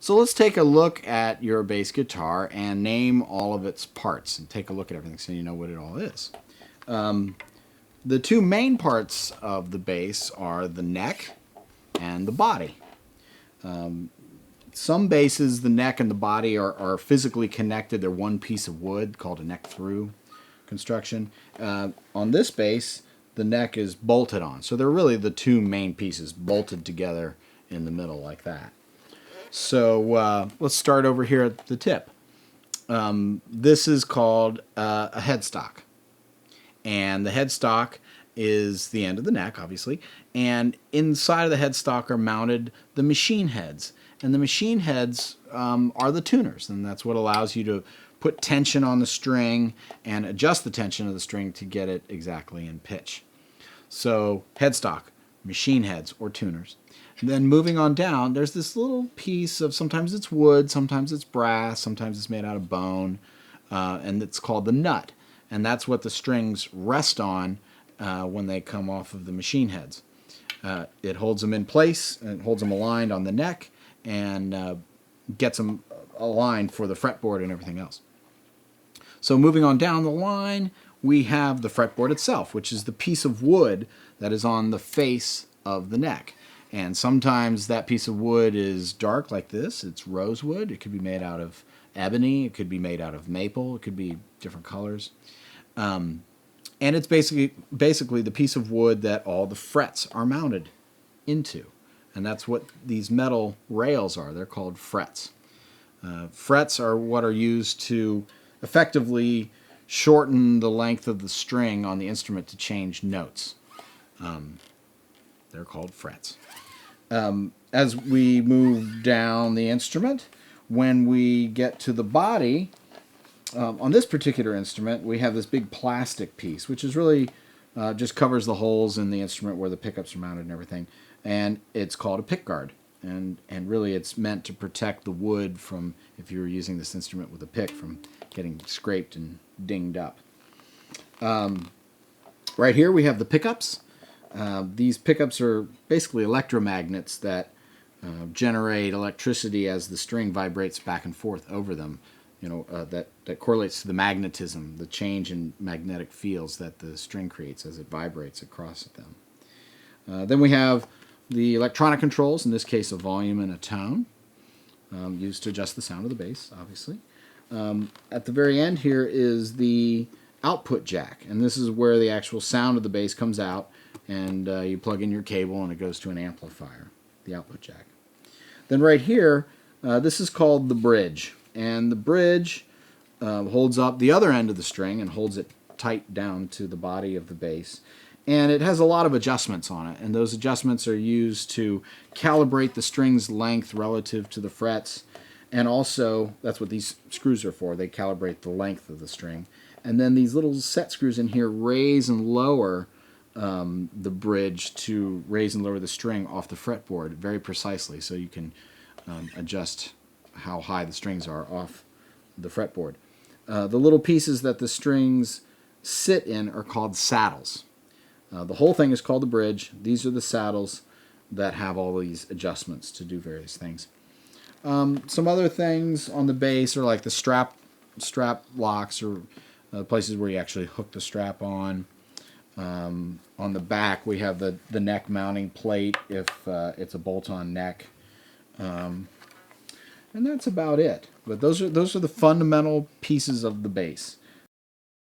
So let's take a look at your bass guitar and name all of its parts and take a look at everything so you know what it all is. The two main parts of the bass are the neck and the body. Some basses, the neck and the body are physically connected. They're one piece of wood called a neck through construction. On this bass, the neck is bolted on. So they're really the two main pieces bolted together in the middle like that. So let's start over here at the tip. This is called a headstock. And the headstock is the end of the neck, obviously. And inside of the headstock are mounted the machine heads. And the machine heads are the tuners. And that's what allows you to put tension on the string and adjust the tension of the string to get it exactly in pitch. So headstock, machine heads, or tuners. And then moving on down, there's this little piece of, sometimes it's wood, sometimes it's brass, sometimes it's made out of bone, and it's called the nut. And that's what the strings rest on when they come off of the machine heads. It holds them in place, and it holds them aligned on the neck, and gets them aligned for the fretboard and everything else. So moving on down the line, we have the fretboard itself, which is the piece of wood that is on the face of the neck. And sometimes that piece of wood is dark like this. It's rosewood. It could be made out of ebony. It could be made out of maple. It could be different colors. And it's basically the piece of wood that all the frets are mounted into. And that's what these metal rails are. They're called frets. Frets are what are used to effectively shorten the length of the string on the instrument to change notes. They're called frets. As we move down the instrument, when we get to the body, on this particular instrument, we have this big plastic piece, which is really just covers the holes in the instrument where the pickups are mounted and everything. And it's called a pick guard. And really it's meant to protect the wood from, if you were using this instrument with a pick, from getting scraped and dinged up. Right here we have the pickups. These pickups are basically electromagnets that generate electricity as the string vibrates back and forth over them. That correlates to the magnetism, the change in magnetic fields that the string creates as it vibrates across them. Then we have the electronic controls, in this case a volume and a tone, used to adjust the sound of the bass, obviously. At the very end here is the output jack, and this is where the actual sound of the bass comes out, and you plug in your cable and it goes to an amplifier, the output jack. Then right here, this is called the bridge, and the bridge holds up the other end of the string and holds it tight down to the body of the bass. And it has a lot of adjustments on it, and those adjustments are used to calibrate the string's length relative to the frets, and also, that's what these screws are for, they calibrate the length of the string. And then these little set screws in here raise and lower the bridge to raise and lower the string off the fretboard very precisely, so you can adjust how high the strings are off the fretboard. The little pieces that the strings sit in are called saddles. The whole thing is called the bridge. These are the saddles that have all these adjustments to do various things. Some other things on the bass are like the strap locks, or places where you actually hook the strap on. On the back we have the neck mounting plate if it's a bolt-on neck. And that's about it. But those are the fundamental pieces of the bass.